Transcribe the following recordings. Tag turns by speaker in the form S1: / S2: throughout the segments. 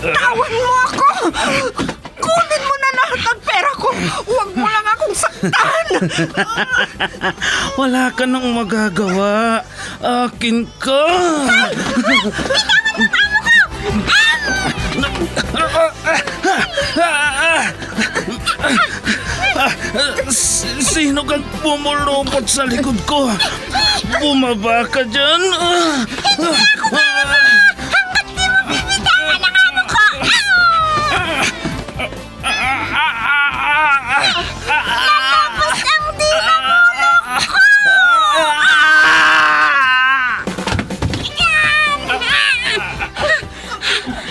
S1: Bitawan mo ako! Kunin mo na lahat ng pera ko! Huwag mo lang akong saktan!
S2: Wala ka nang magagawa. Akin ka. Sino kang pumulupot sa likod ko? Bumaba ka dyan.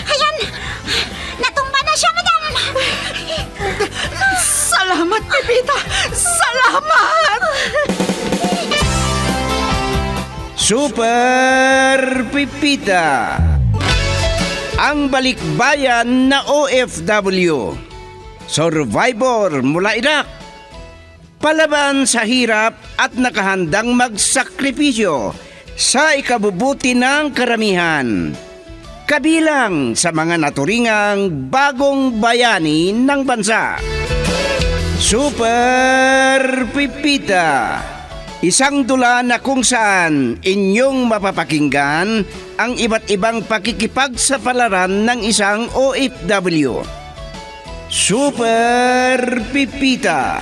S3: Ayan! Natumba na siya, madam!
S1: Salamat, Pepita! Salamat!
S4: Super Pipita, ang balikbayan na OFW, survivor mula Iraq, palaban sa hirap at nakahandang magsakripisyo sa ikabubuti ng karamihan, kabilang sa mga naturingang bagong bayani ng bansa. Super Pipita, isang dula na kung saan inyong mapapakinggan ang iba't ibang pakikipagsapalaran ng isang OFW. Super Pipita,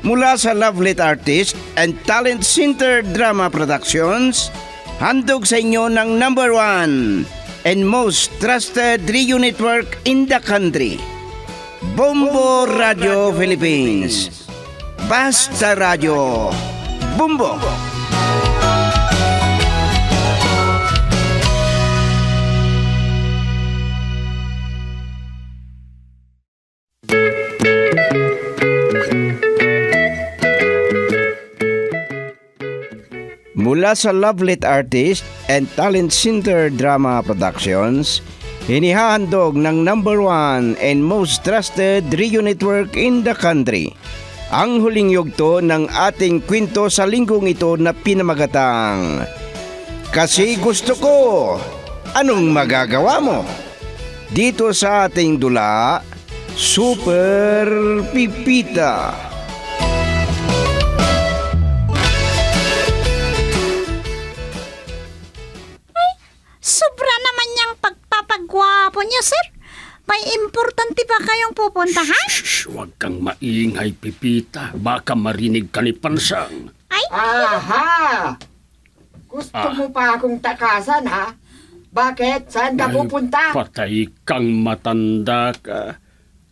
S4: mula sa Lovelet Artist and Talent Center Drama Productions, handog sa inyo ng #1 and most trusted radio network in the country, Bombo Radio Philippines. Basta Radio Bombo. Mula sa Lovelet Artist and Talent Center Drama Productions, hinihandog ng #1 and most trusted radio network in the country, ang huling yugto ng ating kwento sa linggong ito na pinamagatang Kasi Gusto Ko, Anong Magagawa Mo? Dito sa ating dula, Super Pipita.
S3: Sobra naman niyang pagpapagwapo niyo, sir. May importante pa kayong pupuntahan?
S5: Shh, huwag kang maingay, Pipita. Baka marinig ka ni Pansang.
S3: Ay,
S1: Aha! Gusto mo pa akong takasan, ha? Bakit? Saan ka
S5: Ay,
S1: pupunta?
S5: Patay kang matanda ka.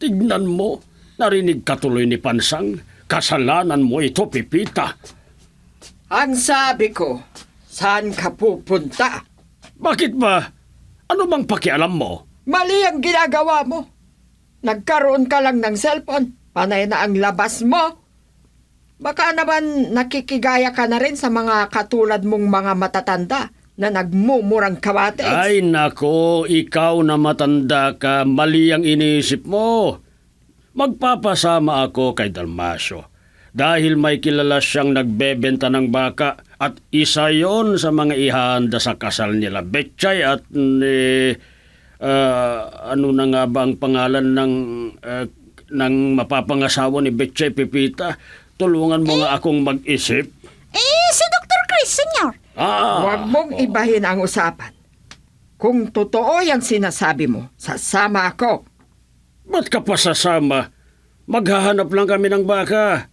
S5: Tignan mo, narinig ka tuloy ni Pansang. Kasalanan mo ito, Pipita.
S1: Ang sabi ko, saan ka pupunta?
S5: Bakit ba? Ano bang pakialam mo?
S1: Mali ang ginagawa mo. Nagkaroon ka lang ng cellphone. Panay na ang labas mo. Baka naman nakikigaya ka na rin sa mga katulad mong mga matatanda na nagmumurang kawates.
S5: Ay nako, ikaw na matanda ka, mali ang iniisip mo. Magpapasama ako kay Dalmasio dahil may kilala siyang nagbebenta ng baka at isa yon sa mga ihanda sa kasal nila. Betchay at ano na nga ba ang pangalan ng mapapangasawa ni Betchay, Pipita? Tulungan mo nga akong mag-isip.
S3: si Dr. Chris, senyor.
S1: Huwag mong ibahin ang usapan. Kung totoo yung sinasabi mo, sasama ako.
S5: Ba't ka pa sasama? Maghahanap lang kami ng baka.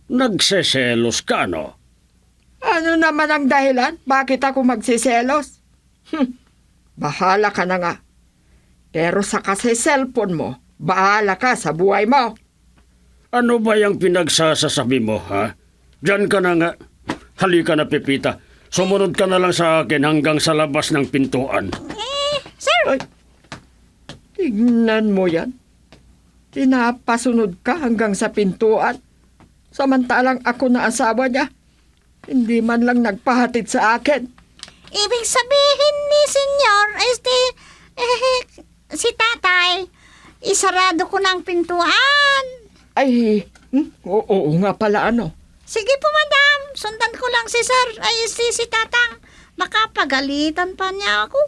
S5: Nagseselos ka, no?
S1: Ano naman ang dahilan? Bakit ako magsiselos? Bahala ka na nga. Pero sa kasi cellphone mo, bahala ka sa buhay mo.
S5: Ano ba yung pinagsasasabi mo, ha? Diyan ka na nga. Halika na, Pepita. Sumunod ka na lang sa akin hanggang sa labas ng pintuan.
S3: Sir,
S1: Ay, tignan mo yan. Pinapasunod ka hanggang sa pintuan. Samantalang ako na asawa niya. Hindi man lang nagpahatid sa akin.
S3: ibig sabihin ni senyor, si tatay, isarado ko ng pintuan.
S1: Ay, oo nga pala ano.
S3: Sige po, madam. Sundan ko lang si sir, si tatang. Makapagalitan pa niya ako.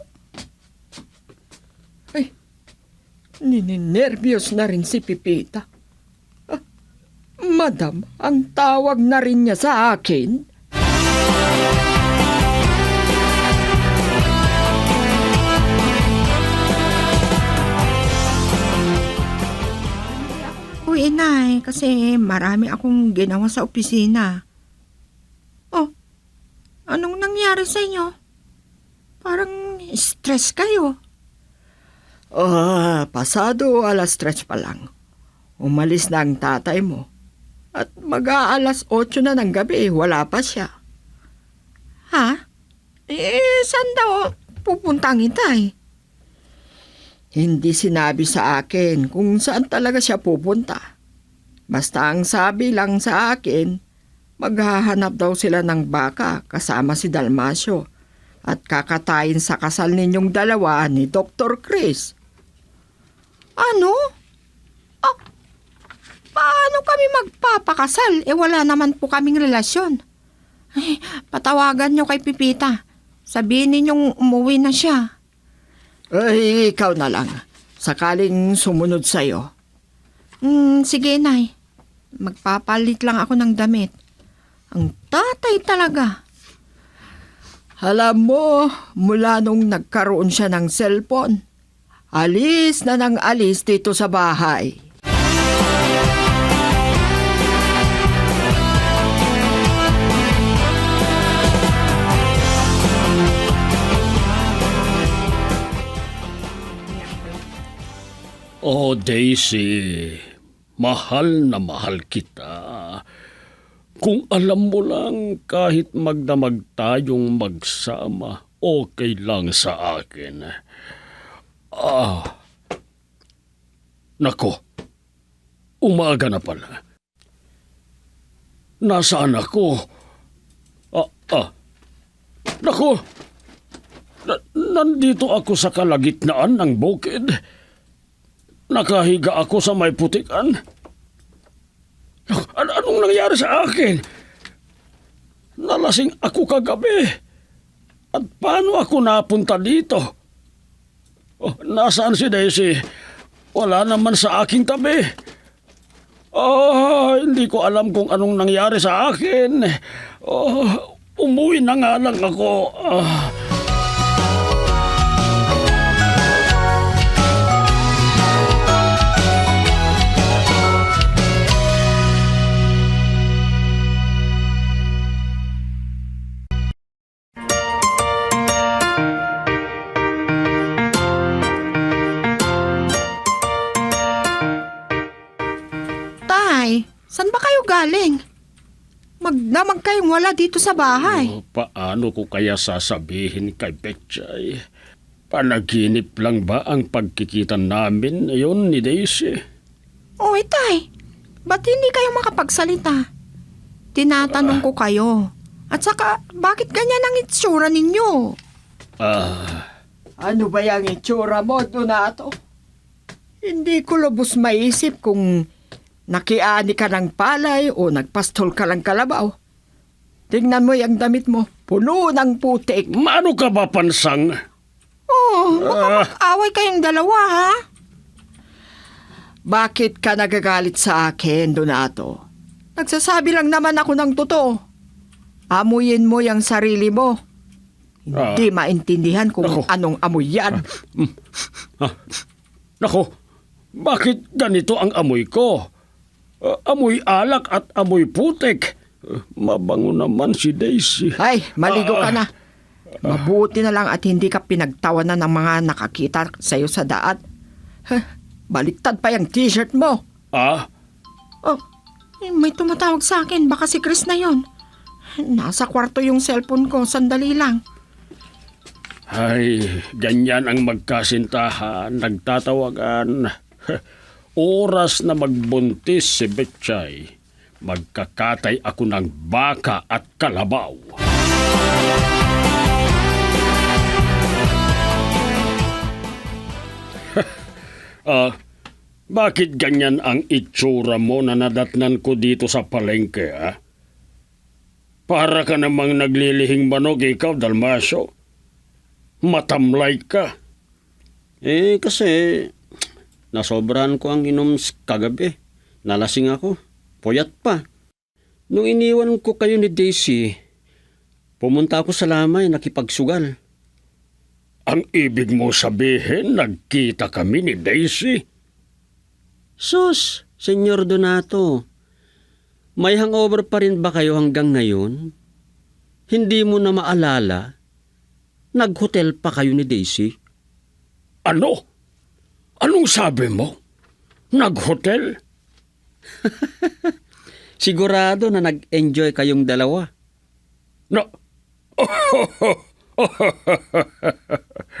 S1: Nininervyos na rin si Pipita. Ah, Madam, ang tawag na rin niya sa akin.
S6: Uy, inay, kasi marami akong ginawa sa opisina. Oh, anong nangyari sa inyo? Parang stress kayo.
S1: Pasado alas 3 pa lang. Umalis na ang tatay mo. At mag-aalas 8 na ng gabi, wala pa siya.
S6: Ha? Saan daw pupunta ang itay?
S1: Hindi sinabi sa akin kung saan talaga siya pupunta. Basta ang sabi lang sa akin, maghahanap daw sila ng baka kasama si Dalmasio at kakatayin sa kasal ninyong dalawa ni Dr. Chris.
S6: Ano? Ah, paano kami magpapakasal? Wala naman po kaming relasyon. Ay, patawagan niyo kay Pipita. Sabihin ninyong umuwi na siya.
S1: Ay, ikaw na lang. Sakaling sumunod sa'yo.
S6: Sige, Nay. Magpapalit lang ako ng damit. Ang tatay talaga.
S1: Alam mo, mula nung nagkaroon siya ng cellphone, alis na ng alis dito sa bahay.
S5: Oh, Daisy, mahal na mahal kita. Kung alam mo lang, kahit magdamag tayong magsama, okay lang sa akin. Nako, umaga na pala. Nasaan ako? Nako, nandito ako sa kalagitnaan ng bukid. Nakahiga ako sa may putikan. Anong nangyari sa akin? Nalasing ako kagabi. At paano ako napunta dito? Nasaan si Daisy? Wala naman sa aking tabi. Hindi ko alam kung anong nangyari sa akin. Umuwi na nga lang ako.
S6: Tay, saan ba kayo galing? Magdamag kayong wala dito sa bahay.
S5: Paano ko kaya sasabihin kay Betchay? Panaginip lang ba ang pagkikita namin ngayon ni Daisy?
S6: Oy, Tay, ba't hindi kayo makapagsalita? Tinatanong ko kayo. At saka, bakit ganyan ang itsura ninyo?
S1: Ano ba yung itsura mo, Donato? Hindi ko lubos maisip kung nakiani ka ng palay o nagpastol ka ng kalabaw. Tingnan mo yung damit mo, puno ng putik.
S5: Maano ka ba, pansang?
S6: Baka mag-away kayong dalawa, ha?
S1: Bakit ka nagagalit sa akin, Donato? Nagsasabi lang naman ako ng totoo. Amuyin mo yung sarili mo. Hindi maintindihan kung
S5: Ako.
S1: anong amoy yan.
S5: Nako, bakit ganito ang amoy ko? Amoy alak at amoy putik. Mabango naman si Daisy.
S1: Ay, maligo ka na. Mabuti na lang at hindi ka pinagtawanan ng mga nakakita sa'yo sa daan. Baliktad pa yung t-shirt mo.
S6: Oh, may tumatawag sa akin. Baka si Chris na yon. Nasa kwarto yung cellphone ko. Sandali lang.
S5: Ay, ganyan ang magkasintahan, nagtatawagan. Oras na magbuntis si Betchay, magkakatay ako ng baka at kalabaw. Bakit ganyan ang itsura mo na nadatnan ko dito sa palengke, ah? Para ka namang naglilihing manok ikaw, Dalmasio. Matamlay ka.
S4: Kasi
S5: Nasobrahan ko ang inom kagabi. Nalasing ako. Puyat pa. Nung iniwan ko kayo ni Daisy, pumunta ako sa lamay, nakipagsugal.
S2: Ang ibig mo sabihin, nagkita kami ni Daisy?
S5: Sus, Senyor Donato, may hangover pa rin ba kayo hanggang ngayon? Hindi mo na maalala? Nag-hotel pa kayo ni Daisy?
S2: Ano? Anong sabi mo? Nag-hotel?
S5: Sigurado na nag-enjoy kayong dalawa.
S2: Na...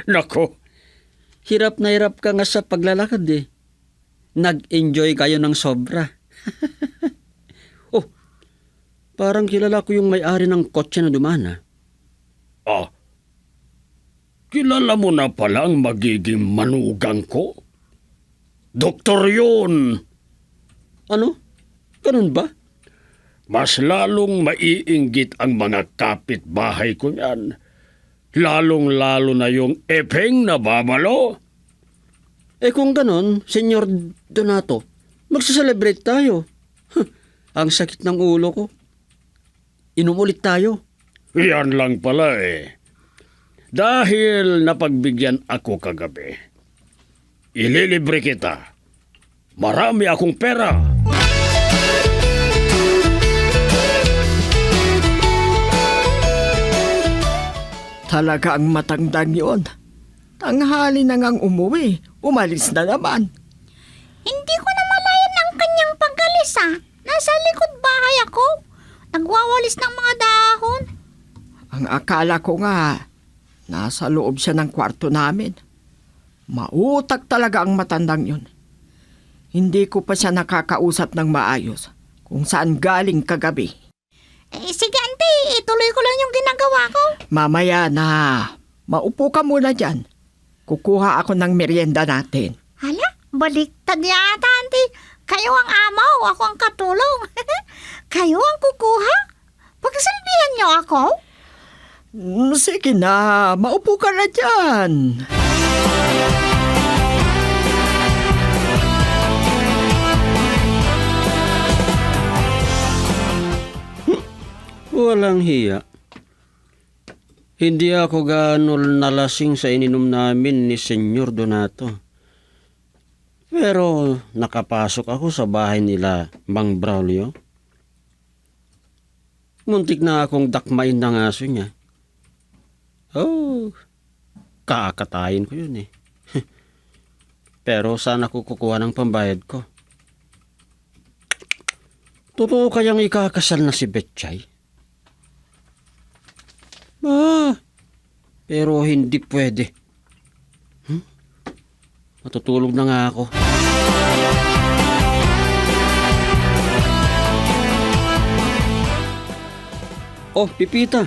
S2: Nako,
S5: Hirap na hirap ka nga sa paglalakad eh. Nag-enjoy kayo ng sobra. Oh, parang kilala ko yung may-ari ng kotse na dumana.
S2: kilala mo na pala ang magiging manugang ko? Doktor yun!
S5: Ano? Ganun ba?
S2: Mas lalong maiinggit ang mga kapitbahay ko niyan. Lalong-lalo na yung epeng na babalo.
S5: Eh kung ganun, Senyor Donato, magsa-celebrate tayo. Ang sakit ng ulo ko. Inom ulit tayo.
S2: Yan lang pala eh. Dahil napagbigyan ako kagabi, ililibre kita. Marami akong pera.
S1: Talaga ang matandang yon. Tanghali na ngang umuwi. Umalis na naman.
S3: Hindi ko na malayan ang kanyang pag-alis Nasa likod bahay ako. Nagwawalis ng mga dahon.
S1: Ang akala ko nga, nasa loob siya ng kwarto namin. Mautak talaga ang matandang yun. Hindi ko pa siya nakakausap ng maayos kung saan galing kagabi.
S3: Sige, auntie. Ituloy ko lang yung ginagawa ko.
S1: Mamaya na, maupo ka muna dyan. Kukuha ako ng merienda natin.
S3: Hala, baliktad yata, auntie. Kayo ang amaw, ako ang katulong. Kayo ang kukuha? Pagsalbihan niyo ako?
S1: Sige na, maupo ka na dyan.
S5: Walang hiya. Hindi ako gaano nalasing sa ininom namin ni Senyor Donato. Pero nakapasok ako sa bahay nila, Mang Braulio. Muntik na akong dakmain ng aso niya. Oh, kakatayin ko yun eh. Pero saan ako kukuha ng pambayad ko? Totoo kayang ikakasal na si Betchay? Pero hindi pwede. Matutulog na nga ako. Oh, Pipita.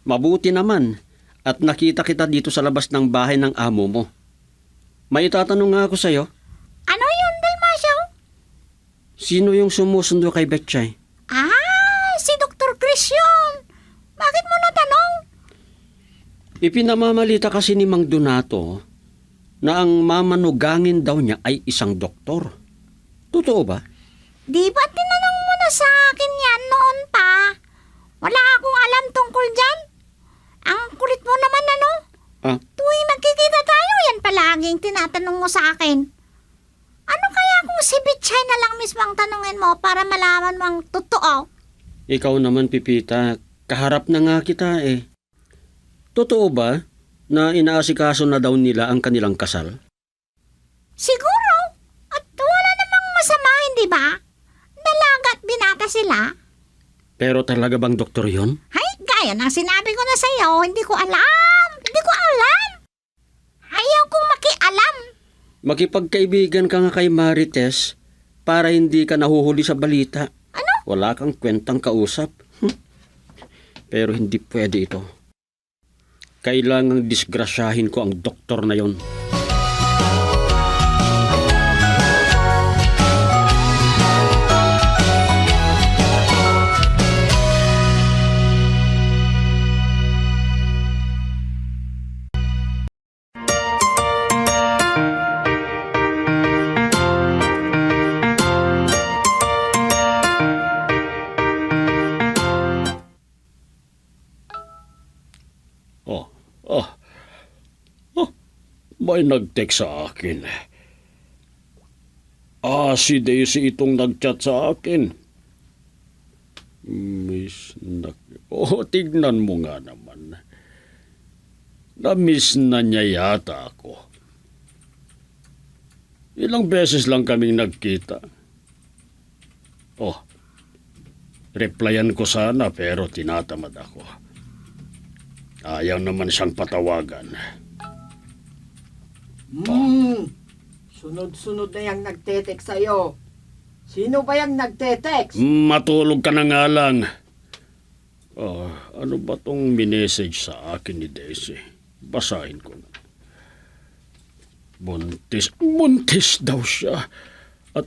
S5: Mabuti naman. At nakita kita dito sa labas ng bahay ng amo mo. May itatanong nga ako sa'yo.
S3: Ano yun, Dalmasyo?
S5: Sino yung sumusundo kay Betchay?
S3: Si Dr. Chris yun. Bakit mo natanong?
S5: Ipinamamalita kasi ni Mang Donato na ang mamanugangin daw niya ay isang doktor. Totoo ba?
S3: Di ba tinanong mo na sa akin yan noon pa? Wala akong alam tungkol dyan. Ang kulit mo naman Tuwing magkikita tayo, yan palaging tinatanong mo sa akin. Ano kaya kung si Bitchay na lang mismo ang tanungin mo para malaman mo ang totoo?
S5: Ikaw naman, Pipita, kaharap na nga kita eh. Totoo ba na inaasikaso na daw nila ang kanilang kasal?
S3: Siguro. At wala namang masama, hindi ba? Dalaga at binata sila.
S5: Pero talaga bang doktor yon?
S3: Ay, gaya ng sinabi ko na sa'yo, hindi ko alam. Hindi ko alam. Ayaw kong makialam.
S5: Makipagkaibigan ka nga kay Marites para hindi ka nahuhuli sa balita.
S3: Ano?
S5: Wala kang kwentang kausap. Pero hindi pwede ito. Kailangang disgrasyahin ko ang doktor na yon. Oh, oh, oh, may nag-text sa akin. Si Daisy itong nag-chat sa akin. Miss na... tignan mo nga naman. Na-miss na niya yata ako. Ilang beses lang kaming nagkita. Replyan ko sana pero tinatamad ako. Ayaw naman siyang patawagan.
S1: Sunod-sunod na yung nagtetext sa'yo. Sino ba yung nagtetext?
S5: Matulog ka na nga lang. Ano ba tong minessage sa akin ni Daisy? Basahin ko na. Buntis daw siya. At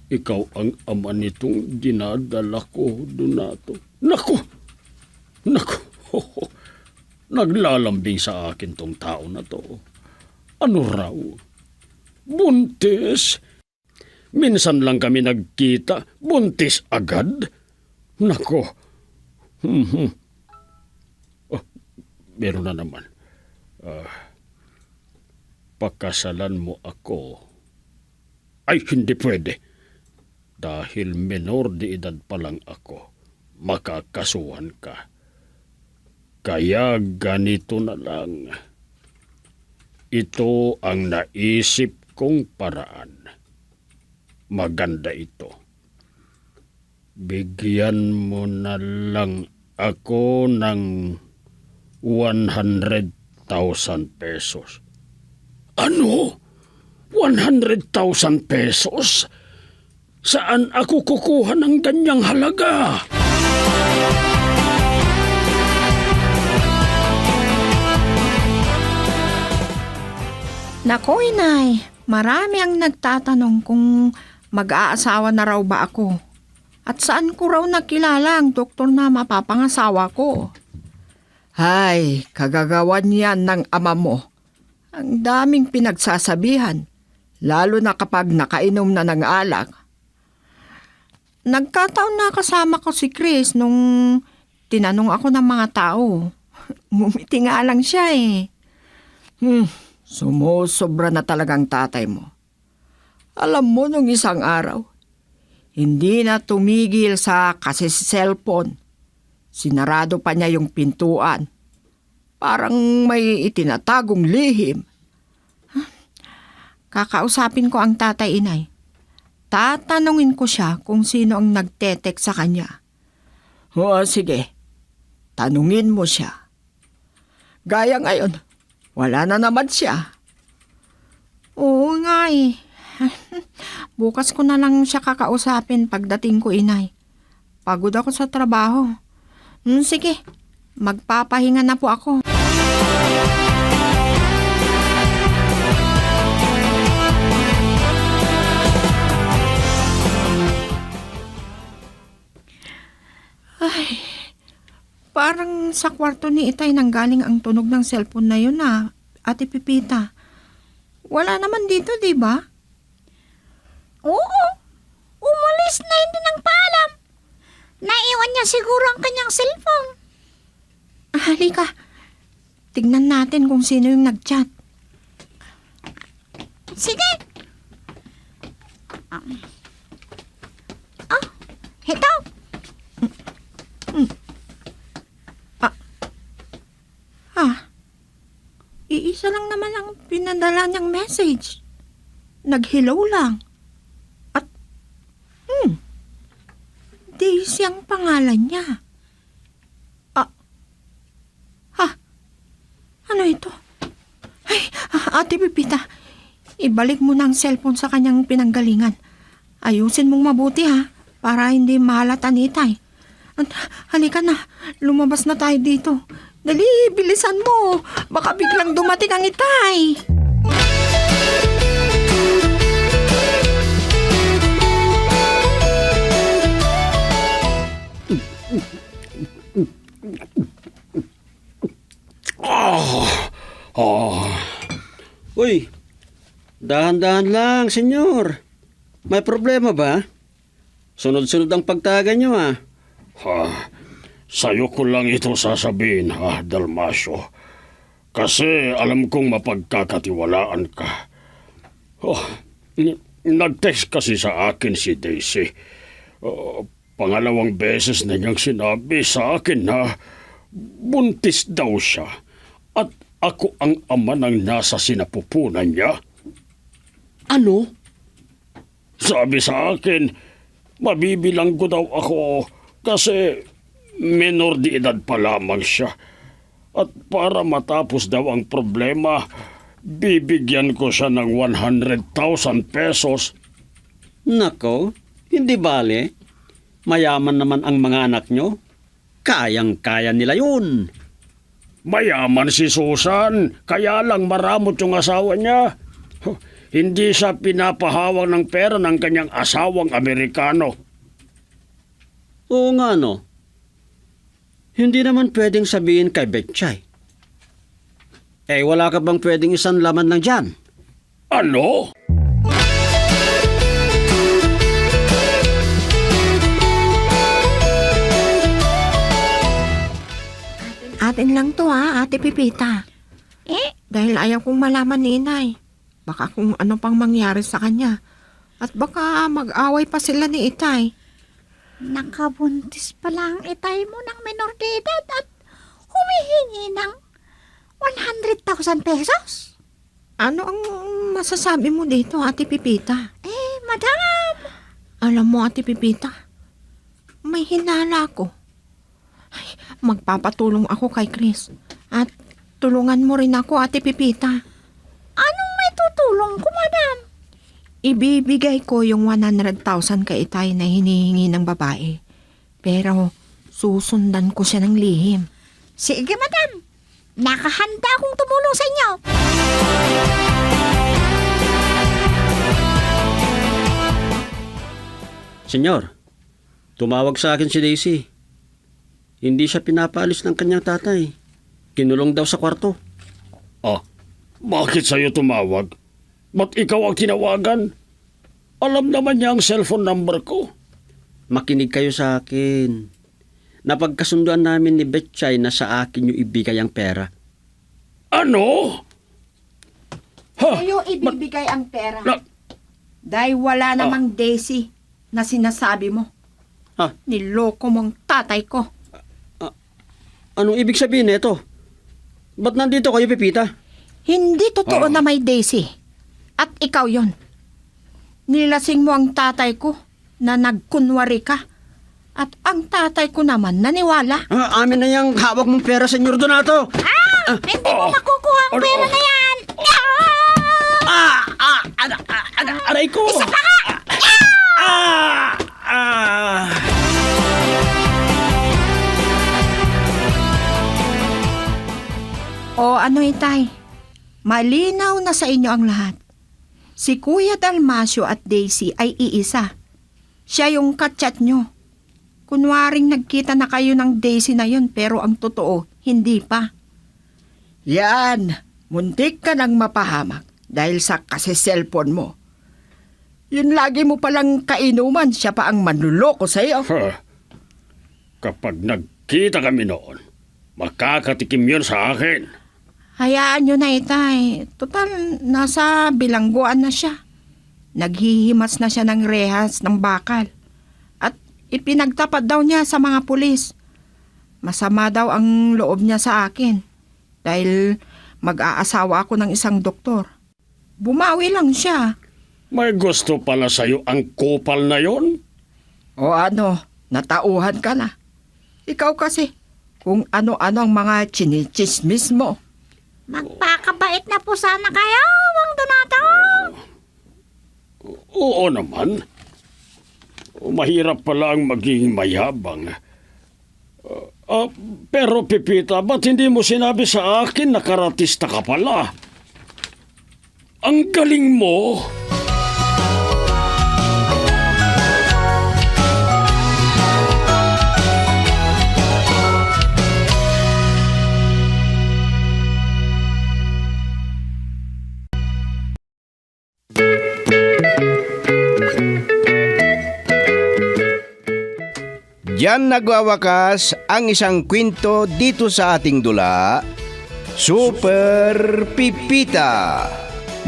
S5: ikaw ang ama nitong dinadala ko, Donato. Naku! Naglalambing sa akin tong tao na to. Ano raw? Buntis? Minsan lang kami nagkita. Buntis agad? Nako. Meron na naman. Pakasalan mo ako. Ay, hindi pwede. Dahil menor de edad pa lang ako, makakasuhan ka. Kaya ganito na lang. Ito ang naisip kong paraan. Maganda ito. Bigyan mo na lang ako ng 100,000 pesos. Ano? 100,000 pesos? Saan ako kukuha ng ganyang halaga?
S6: Nako, inay, marami ang nagtatanong kung mag-aasawa na raw ba ako. At saan ko raw nakilala ang doktor na mapapangasawa ko.
S1: Ay, kagagawan yan ng ama mo. Ang daming pinagsasabihan, lalo na kapag nakainom na ng alak.
S6: Nagkataon na kasama ko si Chris nung tinanong ako ng mga tao. Ngumiti nga lang siya eh.
S1: Sumusobra na talagang tatay mo. Alam mo nung isang araw, hindi na tumigil sa kasi cellphone. Sinarado pa niya yung pintuan. Parang may itinatagong lihim.
S6: Kakausapin ko ang tatay, inay. Tatanungin ko siya kung sino ang nagtetext sa kanya.
S1: Sige, tanungin mo siya. Gaya ngayon, wala na naman siya.
S6: Oo nga eh. Bukas ko na lang siya kakausapin pagdating ko, inay. Pagod ako sa trabaho. Sige, magpapahinga na po ako. Ay, parang sa kwarto ni Itay nanggaling ang tunog ng cellphone na yun Ate Pipita. Wala naman dito, di ba?
S3: Oo, umalis na hindi ng paalam. Naiwan niya siguro ang kanyang cellphone.
S6: Halika, tignan natin kung sino yung nag-chat.
S3: Sige. Ito.
S6: Iisa lang naman ang pinadala niyang message. Nag-hello lang. At, Daisy ang pangalan niya. Ano ito? Ay, Ate Pipita, ibalik mo na ang cellphone sa kanyang pinanggalingan. Ayusin mong mabuti para hindi mahalata ni Itay. Halika na, lumabas na tayo dito. Dali, bilisan mo. Baka biglang dumating ang Itay.
S5: Uy, dahan-dahan lang, senyor. May problema ba? Sunod-sunod ang pagtaga niyo,
S2: Sa'yo ko lang ito sasabihin, Dalmasyo. Kasi alam kong mapagkakatiwalaan ka. Nag-text kasi sa akin si Daisy. Pangalawang beses na niyang sinabi sa akin na buntis daw siya at ako ang ama ng nasa sinapupunan niya.
S5: Ano?
S2: Sabi sa akin, mabibilang ko daw ako kasi menor de edad pa lamang siya. At para matapos daw ang problema, bibigyan ko siya ng 100,000 pesos.
S5: Nako, hindi bale. Mayaman naman ang mga anak nyo. Kayang-kaya nila yun.
S2: Mayaman si Susan, kaya lang maramot yung asawa niya. Hindi siya pinapahawak ng pera ng kanyang asawang Amerikano.
S5: Oo nga no. Hindi naman pwedeng sabihin kay Betchay. Wala ka bang pwedeng isang laman lang dyan?
S2: Ano?
S6: Atin lang to Ate Pipita. Dahil ayaw kong malaman ni Inay. Baka kung ano pang mangyari sa kanya. At baka mag-away pa sila ni Itay.
S3: Nakabuntis pala ang itay mo ng menor de edad at humihingi ng 100,000 pesos?
S6: Ano ang masasabi mo dito, Ate Pipita?
S3: Madam!
S6: Alam mo, Ate Pipita, may hinala ko. Ay, magpapatulong ako kay Chris. At tulungan mo rin ako, Ate Pipita.
S3: Anong may tutulong ko, madam?
S6: Ibibigay ko yung 100,000 kay Itay na hinihingi ng babae. Pero susundan ko siya ng lihim.
S3: Sige, madam. Nakahanda akong tumulong sa inyo.
S5: Senyor, tumawag sa akin si Daisy. Hindi siya pinapaalis ng kanyang tatay. Kinulong daw sa kwarto.
S2: Bakit sa'yo tumawag? Ba't ikaw ang tinawagan? Alam naman niya ang cellphone number ko.
S5: Makinig kayo sa akin. Napagkasunduan namin ni Betchay na sa akin yung ibigay ang pera.
S2: Ano?
S6: Sa'yo ibibigay ang pera.
S2: Na-
S6: Dahil wala namang Daisy na sinasabi mo. Niloko mong tatay ko.
S5: Anong ibig sabihin nito? Ba't nandito kayo, Pipita?
S6: Hindi totoo na may Daisy. At ikaw yon. Nilasing mo ang tatay ko na nagkunwari ka. At ang tatay ko naman naniwala.
S5: Amin na yung hawak mong pera, Senyor Donato.
S3: Hindi mo makukuha ang pera na yan.
S5: Aray ko! Isa pa ka!
S6: O ano Itay? Malinaw na sa inyo ang lahat. Si Kuya Dalmasyo at Daisy ay iisa. Siya yung kachat nyo. Kunwaring nagkita na kayo ng Daisy na yun pero ang totoo, hindi pa.
S1: Yan, muntik ka nang mapahamak dahil sa kasi cellphone mo. Yun lagi mo palang kainuman, siya pa ang manluloko sa'yo.
S2: Kapag nagkita kami noon, makakatikim yun sa akin.
S6: Hayaan nyo na Itay. Total, nasa bilangguan na siya. Naghihimas na siya ng rehas ng bakal. At ipinagtapat daw niya sa mga pulis. Masama daw ang loob niya sa akin. Dahil mag-aasawa ako ng isang doktor. Bumawi lang siya.
S2: May gusto pala sa'yo ang kupal na yon?
S1: O ano, natauhan ka na. Ikaw kasi, kung ano-ano ang mga chinichismis mo.
S3: Magpakabait na po sana kayo, Mang Donato.
S2: Oo naman. Mahirap pala ang maging mayabang. Pero Pipita, ba't hindi mo sinabi sa akin na karatista ka pala? Ang galing mo!
S4: Diyan nagwawakas ang isang kwento dito sa ating dula, Super Pipita.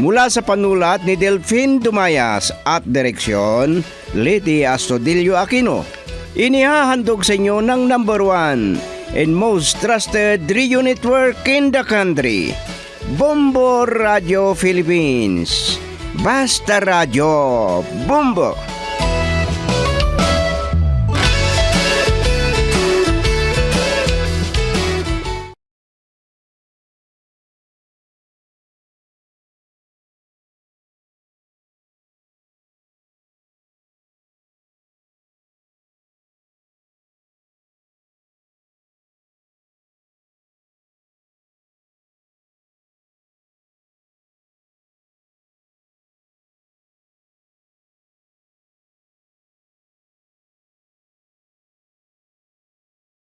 S4: Mula sa panulat ni Delphine Dumayas at direksyon, Leti Astudillo Aquino. Inihahandog sa inyo ng number 1 and most trusted radio network in the country, Bombo Radio Philippines. Basta Radio Bombo!